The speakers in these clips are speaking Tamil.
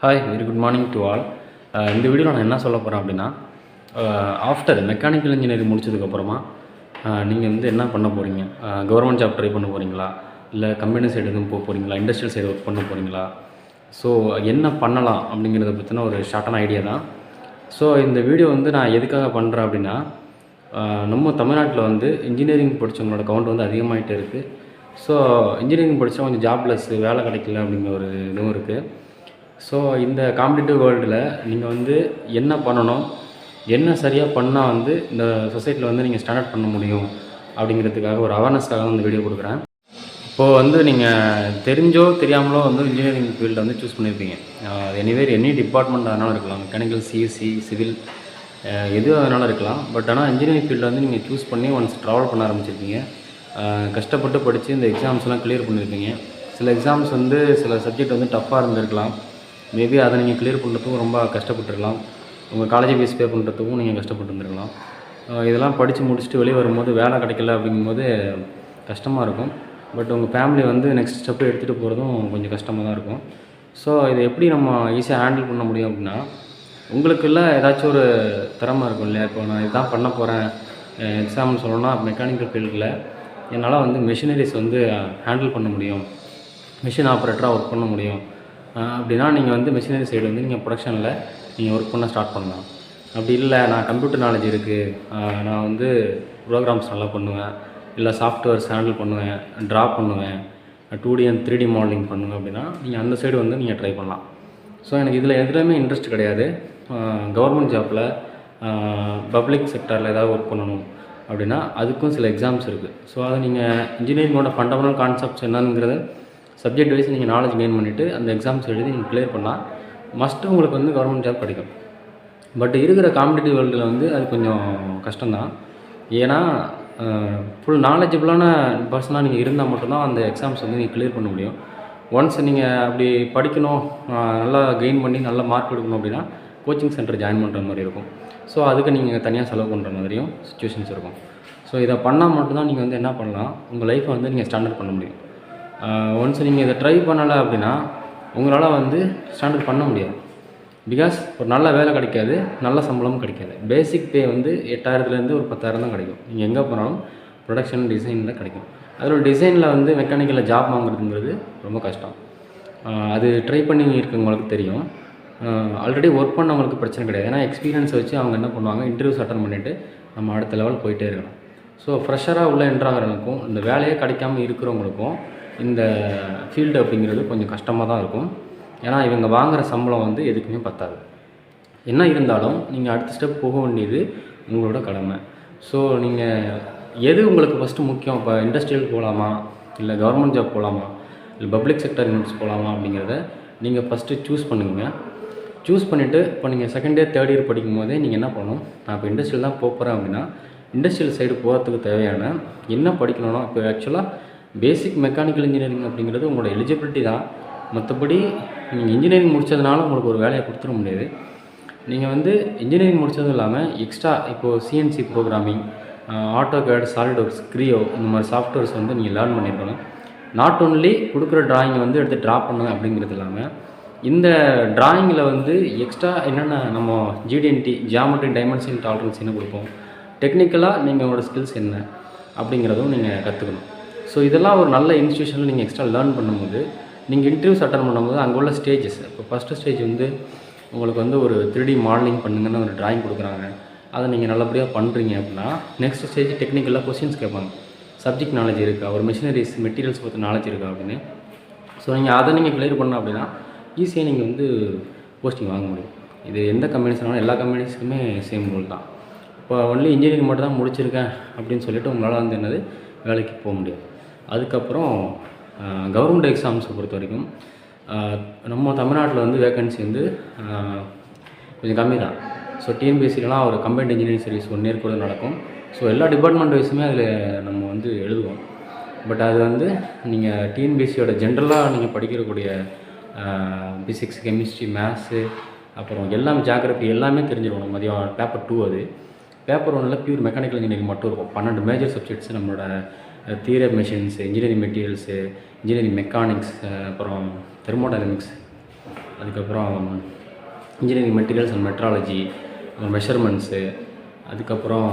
Hi very good morning to all. இந்த வீடியோவில் நான் என்ன சொல்ல போகிறேன் அப்படின்னா, ஆஃப்டர் மெக்கானிக்கல் இன்ஜினியரிங் முடிச்சதுக்கப்புறமா நீங்கள் வந்து என்ன பண்ண போகிறீங்க? கவர்மெண்ட் ஜாப் ட்ரை பண்ண போகிறீங்களா? இல்லை கம்பெனி சைடு எதுவும் போக போகிறீங்களா? இண்டஸ்ட்ரியல் சைடு ஒர்க் பண்ண போகிறீங்களா? ஸோ என்ன பண்ணலாம் அப்படிங்கிறத பற்றின ஒரு ஷார்ட்டான ஐடியா தான். ஸோ இந்த வீடியோ வந்து நான் எதுக்காக பண்ணுறேன் அப்படின்னா, நம்ம தமிழ்நாட்டில் வந்து இன்ஜினியரிங் படித்தவங்களோட கவுண்ட் வந்து அதிகமாகிட்டே இருக்குது. ஸோ இன்ஜினியரிங் படித்தா கொஞ்சம் ஜாப்லெஸ், வேலை கிடைக்கல அப்படிங்கிற ஒரு இதுவும் இருக்குது. ஸோ இந்த காம்படிட்டிவ் வேர்ல்டில் நீங்கள் வந்து என்ன பண்ணணும், என்ன சரியாக பண்ணால் வந்து இந்த சொசைட்டியில் வந்து நீங்கள் ஸ்டாண்டர்ட் பண்ண முடியும் அப்படிங்கிறதுக்காக ஒரு அவேர்னஸ்க்காக தான் இந்த வீடியோ கொடுக்குறேன். இப்போது வந்து நீங்கள் தெரிஞ்சோ தெரியாமலோ வந்து இன்ஜினியரிங் ஃபீல்டை வந்து சூஸ் பண்ணியிருப்பீங்க. எனி டிபார்ட்மெண்ட் அதனால இருக்கலாம், மெக்கானிக்கல், சிஎஸ்சி, சிவில், எது அதனால இருக்கலாம். பட் ஆனால் இன்ஜினியரிங் ஃபீல்டில் வந்து நீங்கள் சூஸ் பண்ணி ஒன்ஸ் ட்ராவல் பண்ண ஆரம்பிச்சிருப்பீங்க. கஷ்டப்பட்டு படித்து இந்த எக்ஸாம்ஸ்லாம் கிளியர் பண்ணியிருப்பீங்க. சில எக்ஸாம்ஸ் வந்து சில சப்ஜெக்ட் வந்து டஃப்பாக இருந்திருக்கலாம். மேபி அதை நீங்கள் கிளியர் பண்ணுறதுக்கும் ரொம்ப கஷ்டப்பட்டுருக்கலாம். உங்கள் காலேஜ் ஃபீஸ் பே பண்ணுறதுக்கும் நீங்கள் கஷ்டப்பட்டுருந்துருக்கலாம். இதெல்லாம் படித்து முடிச்சுட்டு வெளியே வரும்போது வேலை கிடைக்கல அப்படிங்கும்போது கஷ்டமாக இருக்கும். பட் உங்கள் ஃபேமிலி வந்து நெக்ஸ்ட் ஸ்டெப்பு எடுத்துகிட்டு போகிறதும் கொஞ்சம் கஷ்டமாக தான் இருக்கும். ஸோ இதை எப்படி நம்ம ஈஸியாக ஹேண்டில் பண்ண முடியும் அப்படின்னா, உங்களுக்குள்ள ஏதாச்சும் ஒரு திறமை இருக்கும் இல்லையா? இப்போ நான் இதுதான் பண்ண போகிறேன், எக்ஸாம்பிள் சொல்லணும்னா மெக்கானிக்கல் ஃபீல்டில் என்னால் வந்து மெஷினரிஸ் வந்து ஹேண்டில் பண்ண முடியும், மிஷின் ஆப்ரேட்டராக ஒர்க் பண்ண முடியும் அப்படின்னா நீங்கள் வந்து மெஷினரி சைடு வந்து நீங்கள் ப்ரொடக்ஷனில் நீங்கள் ஒர்க் பண்ண ஸ்டார்ட் பண்ணலாம். அப்படி இல்லை, நான் கம்ப்யூட்டர் நாலேஜ் இருக்குது, நான் வந்து ப்ரோக்ராம்ஸ் நல்லா பண்ணுவேன், இல்லை சாஃப்ட்வேர்ஸ் ஹேண்டில் பண்ணுவேன், ட்ரா பண்ணுவேன், 2D and 3D மாடலிங் பண்ணுவேன் அப்படின்னா நீங்கள் அந்த சைடு வந்து நீங்கள் ட்ரை பண்ணலாம். ஸோ எனக்கு இதில் எதுலையுமே இன்ட்ரெஸ்ட் கிடையாது. கவர்மெண்ட் ஜாப்பில் பப்ளிக் செக்டரில் ஏதாவது ஒர்க் பண்ணணும் அப்படின்னா அதுக்கும் சில எக்ஸாம்ஸ் இருக்குது. ஸோ அதை நீங்கள் இன்ஜினியரிங்கோட ஃபண்டமெண்டல் கான்செப்ட்ஸ் என்னங்கிறத சப்ஜெக்ட் வைஸ் நீங்கள் நாலேஜ் கெயின் பண்ணிவிட்டு அந்த எக்ஸாம்ஸ் எழுதி நீங்கள் கிளியர் பண்ணால் மஸ்ட்டு உங்களுக்கு வந்து கவர்மெண்ட் ஜாப் கிடைக்கும். பட் இருக்கிற காம்படிட்டிவ் வேர்ல்டில் வந்து அது கொஞ்சம் கஷ்டம்தான். ஏன்னா ஃபுல் நாலேஜபிளான பர்சனாக நீங்கள் இருந்தால் மட்டும்தான் அந்த எக்ஸாம்ஸ் வந்து நீங்கள் கிளியர் பண்ண முடியும். ஒன்ஸ் நீங்கள் அப்படி படிக்கணும், நல்லா கெயின் பண்ணி நல்ல மார்க் எடுக்கணும் அப்படின்னா கோச்சிங் சென்டர் ஜாயின் பண்ணுற மாதிரி இருக்கும். ஸோ அதுக்கு நீங்கள் தனியாக செலவு பண்ணுற மாதிரியும் சுச்சுவேஷன்ஸ் இருக்கும். ஸோ இதை பண்ணால் மட்டும்தான் நீங்கள் வந்து என்ன பண்ணலாம், உங்கள் லைஃப்பை வந்து நீங்கள் ஸ்டாண்டர்ட் பண்ண முடியும். ஒன்ஸ் நீங்கள் இதை ட்ரை பண்ணலை அப்படின்னா உங்களால் வந்து ஸ்டாண்டர்ட் பண்ண முடியாது. பிகாஸ் ஒரு நல்ல வேலை கிடைக்காது, நல்ல சம்பளமும் கிடைக்காது. பேசிக் பே வந்து 8,000லேருந்து ஒரு 10,000 தான் கிடைக்கும். நீங்கள் எங்கே போனாலும் ப்ரொடக்ஷன் டிசைனில் கிடைக்கும். அதில் ஒரு டிசைனில் வந்து மெக்கானிக்கலில் ஜாப் வாங்குறதுங்கிறது ரொம்ப கஷ்டம். அது ட்ரை பண்ணி இருக்கவங்களுக்கு தெரியும். ஆல்ரெடி ஒர்க் பண்ணவங்களுக்கு பிரச்சனை கிடையாது. ஏன்னா எக்ஸ்பீரியன்ஸை வச்சு அவங்க என்ன பண்ணுவாங்க, இன்டர்வியூஸ் அட்டன் பண்ணிவிட்டு நம்ம அடுத்த லெவல் போயிட்டே இருக்கணும். ஸோ ஃப்ரெஷராக உள்ள என்ட்ராகிறவங்களுக்கும் இந்த வேலையே கிடைக்காமல் இருக்கிறவங்களுக்கும் இந்த ஃபீல்டு அப்படிங்கிறது கொஞ்சம் கஷ்டமாக தான் இருக்கும். ஏன்னா இவங்க வாங்குகிற சம்பளம் வந்து எதுக்குமே பத்தாது. என்ன இருந்தாலும் நீங்கள் அடுத்த ஸ்டெப் போக வேண்டியது உங்களோட கடமை. ஸோ நீங்கள் எது உங்களுக்கு ஃபஸ்ட்டு முக்கியம், இப்போ இண்டஸ்ட்ரியல் போகலாமா, இல்லை கவர்மெண்ட் ஜாப் போகலாமா, இல்லை பப்ளிக் செக்டர் யூனிட்ஸ் போகலாமா அப்படிங்கிறத நீங்கள் ஃபஸ்ட்டு சூஸ் பண்ணுங்க. சூஸ் பண்ணிவிட்டு இப்போ நீங்கள் செகண்ட் இயர் தேர்ட் இயர் படிக்கும் போதே நீங்கள் என்ன பண்ணணும், நான் இப்போ இண்டஸ்ட்ரியல் தான் போகிறேன் அப்படின்னா இண்டஸ்ட்ரியல் சைடு போகிறதுக்கு தேவையான என்ன படிக்கணும்னா, இப்போ ஆக்சுவலாக பேசிக் மெக்கானிக்கல் இன்ஜினியரிங் அப்படிங்கிறது உங்களோட எலிஜிபிலிட்டி தான். மற்றபடி நீங்கள் இன்ஜினியரிங் முடித்ததுனால உங்களுக்கு ஒரு வேலையை கொடுத்துட முடியாது. நீங்கள் வந்து இன்ஜினியரிங் முடித்ததும் இல்லாமல் எக்ஸ்ட்ரா இப்போது CNC ப்ரோக்ராமிங், ஆட்டோகேட், சாலிட்வொர்க்ஸ், கிரியோ இந்த மாதிரி சாஃப்ட்வேர்ஸ் வந்து நீங்கள் லேர்ன் பண்ணியிருக்கணும். நாட் ஓன்லி கொடுக்குற ட்ராயிங்கை வந்து எடுத்து ட்ரா பண்ணுங்க அப்படிங்கிறது இல்லாமல் இந்த ட்ராயிங்கில் வந்து எக்ஸ்ட்ரா என்னென்ன நம்ம GD&T, ஜியாமெட்ரி டைமென்ஷன் டாலரன்ஸ் என்ன கொடுப்போம், டெக்னிக்கலாக நீங்கள் உங்களோட ஸ்கில்ஸ் என்ன அப்படிங்கிறதும் நீங்கள் கற்றுக்கணும். ஸோ இதெல்லாம் ஒரு நல்ல இன்ஸ்டியூஷனில் நீங்கள் எக்ஸ்ட்ரா லேர்ன் பண்ணும்போது நீங்கள் இன்டர்வியூஸ் அட்டன் பண்ணும்போது அங்கே உள்ள ஸ்டேஜஸ், இப்போ ஃபஸ்ட்டு ஸ்டேஜ் வந்து உங்களுக்கு வந்து ஒரு 3D மாடலிங் பண்ணுங்கன்னு ஒரு ட்ராயிங் கொடுக்குறாங்க, அதை நீங்கள் நல்லபடியாக பண்ணுறீங்க அப்படின்னா நெக்ஸ்ட் ஸ்டேஜ் டெக்னிக்கலாக கொஸ்டின்ஸ் கேட்பாங்க. சப்ஜெக்ட் நாலேஜ் இருக்கா, ஒரு மிஷினரிஸ் மெட்டீரியல்ஸ் பற்றி நாலேஜ் இருக்கா அப்படின்னு. ஸோ நீங்கள் அதை நீங்கள் கிளியர் பண்ணோம் அப்படின்னா ஈஸியாக நீங்கள் வந்து போஸ்டிங் வாங்க முடியும். இது எந்த கம்பெனிஸ்னாலும் எல்லா கம்பெனிஸுக்குமே சேம் ரூல் தான். இப்போ ஒன்லி இன்ஜினியரிங் மட்டும் தான் முடிச்சிருக்கேன் அப்படின்னு சொல்லிவிட்டு உங்களால் வந்து என்னது வேலைக்கு போக முடியாது. அதுக்கப்புறம் கவர்மெண்ட் எக்ஸாம்ஸை பொறுத்த வரைக்கும் நம்ம தமிழ்நாட்டில் வந்து வேக்கன்சி வந்து கொஞ்சம் கம்மி தான். ஸோ டிஎன்பிஎஸ்சிலாம் ஒரு கம்பைன்ட் இன்ஜினியரிங் சர்வீஸ் 1 இயர் கூட நடக்கும். ஸோ எல்லா டிபார்ட்மெண்ட் வைஸுமே அதில் நம்ம வந்து எழுதுவோம். பட் அது வந்து நீங்கள் டிஎன்பிஎஸ்சியோட ஜென்ரலாக நீங்கள் படிக்கக்கூடிய பிசிக்ஸ், கெமிஸ்ட்ரி, மேத்ஸு, அப்புறம் எல்லாமே ஜியாகிரஃபி எல்லாமே தெரிஞ்சிருக்கணும். மதியம் பேப்பர் 2 அது. பேப்பர் 1ல் பியூர் மெக்கானிக்கல் இன்ஜினியரிங் மட்டும் இருக்கும். 12 மேஜர் சப்ஜெக்ட்ஸ் நம்மளோட theory of machines, engineering materials, engineering mechanics, அப்புறம் தெர்மோடைனமிக்ஸ், அதுக்கப்புறம் engineering materials and metrology, measurements, அதுக்கப்புறம்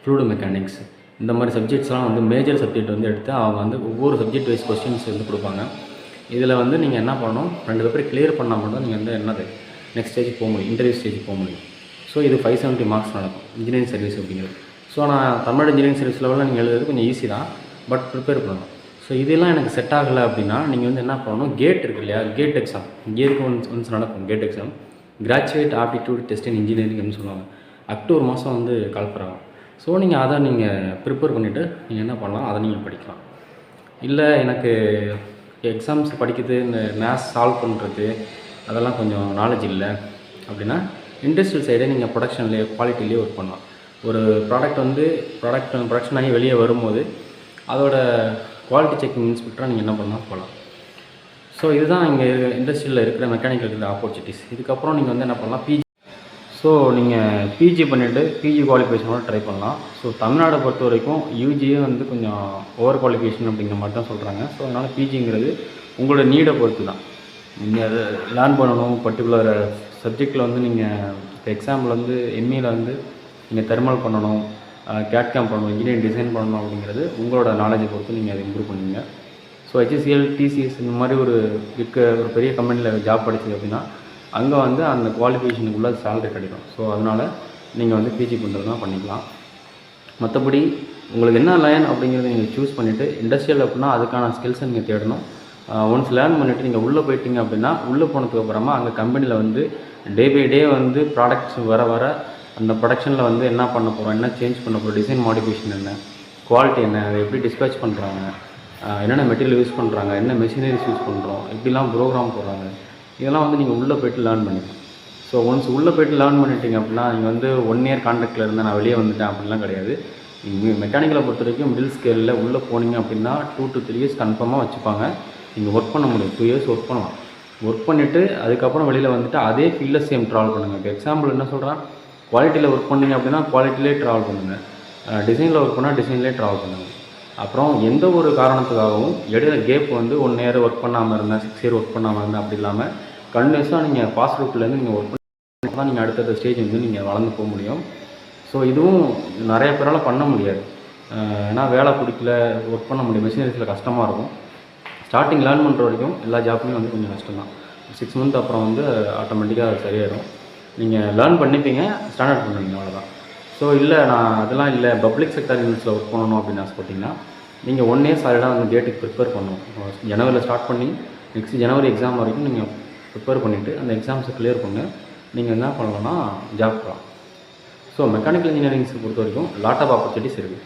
ஃப்ளூயிட் மெக்கானிக்ஸ், இந்த மாதிரி சப்ஜெக்ட்ஸ்லாம் வந்து மேஜர் சப்ஜெக்ட் வந்து எடுத்து அவங்க வந்து ஒவ்வொரு சப்ஜெக்ட் வைஸ் கொஸ்டின்ஸ் வந்து கொடுப்பாங்க. இதில் வந்து நீங்கள் என்ன பண்ணணும், 2 பேப்பர் கிளியர் பண்ணால் மட்டும் நீங்கள் வந்து என்னது நெக்ஸ்ட் ஸ்டேஜ் போக முடியும், இன்டர்வியூ ஸ்டேஜ் போக முடியும். ஸோ இது 570 மார்க்ஸ் நடக்கும் இன்ஜினியரிங் சர்வீஸ் அப்படிங்கிறது. ஸோ நான் தமிழ்நாடு இன்ஜினியரிங் சர்வீஸ் லெவலில் நீங்கள் எழுதுறது கொஞ்சம் ஈஸி தான், பட் ப்ரிப்பேர் பண்ணணும். ஸோ இதெல்லாம் எனக்கு செட் ஆகலை அப்படின்னா நீங்கள் வந்து என்ன பண்ணணும், கேட் இருக்கு இல்லையா, கேட் எக்ஸாம் இயருக்கு ஒன்ஸ் நடக்கும் CAT exam, graduate aptitude test in இன்ஜினியரிங்னு சொல்லுவாங்க. அக்டோபர் மாதம் வந்து கால்ஃபர் ஆகும். ஸோ நீங்கள் அதை நீங்கள் ப்ரிப்பேர் பண்ணிவிட்டு நீங்கள் என்ன பண்ணலாம், அதை நீங்கள் படிக்கலாம். இல்லை எனக்கு எக்ஸாம்ஸ் படிக்கிறது, இந்த மேத்ஸ் சால்வ் பண்ணுறது அதெல்லாம் கொஞ்சம் நாலேஜ் இல்லை அப்படின்னா இண்டஸ்ட்ரியல் சைடே நீங்கள் ப்ரொடக்ஷன்லேயே குவாலிட்டிலேயே ஒர்க் பண்ணலாம். ஒரு ப்ரொடக்ஷன் ஆகி வெளியே வரும்போது அதோட குவாலிட்டி செக்கிங் இன்ஸ்பெக்டராக நீங்கள் என்ன பண்ணால் போகலாம். ஸோ இதுதான் இங்கே இண்டஸ்ட்ரியில் இருக்கிற மெக்கானிக்கல் இருக்கிற ஆப்பர்ச்சுனிட்டிஸ். இதுக்கப்புறம் நீங்கள் வந்து என்ன பண்ணலாம், பிஜி. ஸோ நீங்கள் பிஜி பண்ணிவிட்டு பிஜி குவாலிஃபிகேஷனோட ட்ரை பண்ணலாம். ஸோ தமிழ்நாடை பொறுத்த வரைக்கும் யூஜியே வந்து கொஞ்சம் ஓவர் குவாலிஃபிகேஷன் அப்படிங்கிற மாதிரி தான் சொல்கிறாங்க. ஸோ அதனால் பிஜிங்கிறது உங்களோட நீடை பொறுத்து தான். நீங்கள் அதை லேர்ன் பண்ணணும். பர்டிகுலர் சப்ஜெக்டில் வந்து நீங்கள் இப்போ எக்ஸாம்பிள் வந்து எம்இயில் வந்து நீங்கள் தெர்மல் பண்ணணும், கேட்கேம் பண்ணணும், இன்ஜினியரிங் டிசைன் பண்ணணும் அப்படிங்கிறது உங்களோட நாலேஜை பொறுத்து நீங்கள் அதை இம்ப்ரூவ் பண்ணுவீங்க. ஸோ HCL, TCS இந்த மாதிரி ஒரு பெரிய கம்பெனியில் ஜாப் படிச்சது அப்படின்னா அங்கே வந்து அந்த குவாலிஃபிகேஷனுக்குள்ள சேலரி கிடைக்கும். ஸோ அதனால் நீங்கள் வந்து பிஜி பண்ணுறதுனா பண்ணிக்கலாம். மற்றபடி உங்களுக்கு என்ன லைன் அப்படிங்கிறத நீங்கள் சூஸ் பண்ணிவிட்டு, இண்டஸ்ட்ரியல் அப்படின்னா அதுக்கான ஸ்கில்ஸை நீங்கள் தேடணும். ஒன்ஸ் லேர்ன் பண்ணிவிட்டு நீங்கள் உள்ளே போயிட்டீங்க அப்படின்னா, உள்ளே போனதுக்கு அப்புறமா அங்கே கம்பெனியில் வந்து டே பை டே வந்து ப்ராடக்ட்ஸ் வர அந்த ப்ரொடக்ஷனில் வந்து என்ன பண்ண போகிறோம், என்ன சேஞ்ச் பண்ண போகிறோம், டிசைன் மாடிஃபிகேஷன் என்ன, குவாலிட்டி என்ன, அதை எப்படி டிஸ்பேச் பண்ணுறாங்க, என்னென்ன மெட்டீரியல் யூஸ் பண்ணுறாங்க, என்ன மெஷினரிஸ் யூஸ் பண்ணுறோம், எப்படிலாம் ப்ரோக்ராம் போடுறாங்க, இதெல்லாம் வந்து நீங்கள் உள்ளே போய்ட்டு லேர்ன் பண்ணிக்கலாம். ஸோ ஒன்ஸ் உள்ளே போய்ட்டு லேர்ன் பண்ணிட்டீங்க அப்படின்னா நீங்கள் வந்து 1 இயர் கான்ட்ராக்டில் இருந்தால் நான் வெளியே வந்துட்டேன் அப்படிலாம் கிடையாது. நீங்கள் மெக்கானிக்கலை பொறுத்த வரைக்கும் மிடில் ஸ்கேலில் உள்ளே போனீங்க அப்படின்னா 2 to 3 இயர்ஸ் கன்ஃபார்மாக வச்சுப்பாங்க. நீங்கள் ஒர்க் பண்ண முடியும், 2 இயர்ஸ் ஒர்க் பண்ணலாம். ஒர்க் பண்ணிவிட்டு அதுக்கப்புறம் வெளியில் வந்துட்டு அதே ஃபீல்டில் சேம் ட்ராவல் பண்ணுங்கள். இப்போ எக்ஸாம்பிள் என்ன சொல்கிறேன், குவாலிட்டியில் ஒர்க் பண்ணிங்க அப்படின்னா குவாலிட்டிலே ட்ராவல் பண்ணுங்கள், டிசைனில் ஒர்க் பண்ணால் டிசைன்லேயே ட்ராவல் பண்ணுங்கள். அப்புறம் எந்த ஒரு காரணத்துக்காகவும் இடையில கேப் வந்து 1 இயர் ஒர்க் பண்ணாமல் இருந்தேன், 6 இயர் ஒர்க் பண்ணாமல் இருந்தேன் அப்படி இல்லாமல் கண்டினியூஸாக நீங்கள் பாஸ் ரூட்லேருந்து நீங்கள் ஒர்க் பண்ணி தான் நீங்கள் அடுத்த ஸ்டேஜ் வந்து நீங்கள் வளர்ந்து போக முடியும். ஸோ இதுவும் நிறைய பேரால் பண்ண முடியாது. ஏன்னா வேலை பிடிக்கல, ஒர்க் பண்ண முடியும், மெஷினரிஸில் கஷ்டமாக இருக்கும். ஸ்டார்டிங் லேர்ன் பண்ணுற வரைக்கும் எல்லா ஜாப்லையும் வந்து கொஞ்சம் கஷ்டம் தான். 6 மந்த் அப்புறம் வந்து ஆட்டோமேட்டிக்காக அது சரியாயிடும். நீங்கள் லேர்ன் பண்ணிப்பீங்க, ஸ்டாண்டர்ட் பண்ணுவீங்க, அவ்வளோதான். ஸோ இல்லை நான் அதெல்லாம் இல்லை பப்ளிக் செக்டர் யூனிட்ஸில் ஒர்க் பண்ணணும் அப்படின்னு ஆசைப்பட்டிங்கன்னா நீங்கள் 1 இயர் சாலிடாக வந்து டேட்டுக்கு ப்ரிப்பேர் பண்ணணும். ஜனவரியில் ஸ்டார்ட் பண்ணி நெக்ஸ்ட் ஜனவரி எக்ஸாம் வரைக்கும் நீங்கள் ப்ரிப்பேர் பண்ணிவிட்டு அந்த எக்ஸாம்ஸை கிளியர் பண்ணி நீங்கள் என்ன பண்ணலாம்னா ஜாப் போகலாம். ஸோ மெக்கானிக்கல் இன்ஜினியரிங்ஸை பொறுத்த வரைக்கும் லாட் ஆஃப் ஆப்பர்ச்சுனிட்டிஸ் இருக்குது.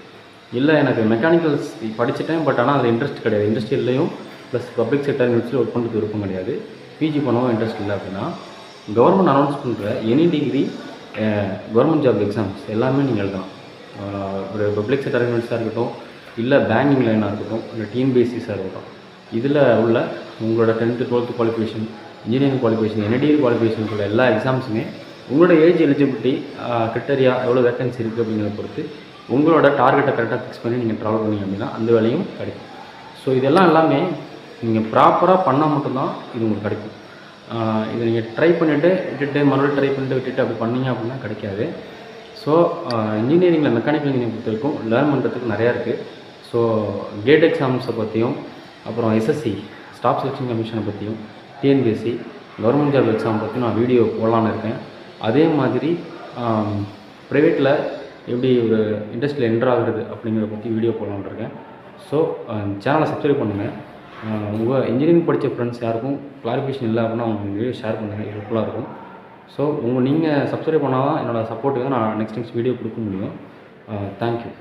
இல்லை எனக்கு மெக்கானிக்கல்ஸ் படிச்சுட்டேன், பட் ஆனால் அதில் இன்ட்ரெஸ்ட் கிடையாது, இண்டஸ்ட்ரியல்லையும் ப்ளஸ் பப்ளிக் செக்டர் யூனிட்ஸில் ஒர்க் பண்ணுறது விருப்பம் கிடையாது, பிஜி பண்ணவும் இன்ட்ரெஸ்ட் இல்லை அப்படின்னா கவர்மெண்ட் அனௌன்ஸ் பண்ணுற any degree government job exams எல்லாமே நீங்கள் எழுதலாம். ஒரு பப்ளிக் செக்டர் யூனிட்ஸாக இருக்கட்டும், இல்லை பேங்கிங் லைனாக இருக்கட்டும், இல்லை டிஎன்பிஎஸ்சிஸாக இருக்கட்டும், இதில் உள்ள உங்களோட 10th 12th qualification, engineering qualification, NIDL குவாலிஃபிகேஷனுக்குள்ள எல்லா எக்ஸாம்ஸுமே உங்களோட ஏஜ் எலிஜிபிலிட்டி கிரிட்டரியா எவ்வளோ வேக்கன்சி இருக்குது அப்படிங்கிறத பொறுத்து உங்களோட டார்கெட்டை கரெக்டாக ஃபிக்ஸ் பண்ணி நீங்கள் ட்ராவல் பண்ணிங்க அப்படின்னா அந்த வேலையும் கிடைக்கும். ஸோ இதெல்லாம் எல்லாமே நீங்கள் ப்ராப்பராக பண்ணால் மட்டும்தான் இது உங்களுக்கு கிடைக்கும். இதை நீங்கள் ட்ரை பண்ணிவிட்டு விட்டுட்டு மறுபடியும் ட்ரை பண்ணிட்டு விட்டுட்டு அப்படி பண்ணிங்க அப்படின்னா கிடைக்காது. ஸோ இன்ஜினியரிங்கில் மெக்கானிக்கல் இன்ஜினியரிங் பொறுத்த வரைக்கும் லேர்ன் பண்ணுறதுக்கு நிறையா இருக்குது. ஸோ கேட் எக்ஸாம்ஸை பற்றியும், அப்புறம் SSC ஸ்டாஃப் செலெக்ஷன் கமிஷனை பற்றியும், TNPSC கவர்மெண்ட் ஜாப் எக்ஸாம் பற்றியும் நான் வீடியோ போடலான்னு இருக்கேன். அதே மாதிரி ப்ரைவேட்டில் எப்படி ஒரு இண்டஸ்ட்ரியில் என்ட்ரு ஆகுறது அப்படிங்கிறத பற்றி வீடியோ போடலான்னு இருக்கேன். ஸோ சேனலை சப்ஸ்கிரைப் பண்ணுங்கள். உங்கள் இன்ஜினியரிங் படித்த ஃப்ரெண்ட்ஸ் யாருக்கும் கிளாரிஃபிகேஷன் இல்லை அப்படின்னா அவங்க வீடியோ ஷேர் பண்ணுங்கள், ஹெல்ப்ஃபுல்லாக இருக்கும். ஸோ நீங்கள் சப்ஸ்கிரைப் பண்ணால் தான் என்னோடய சப்போர்ட்டுக்கு நான் நெக்ஸ்ட் வீடியோ கொடுக்க முடியும். தேங்க்யூ.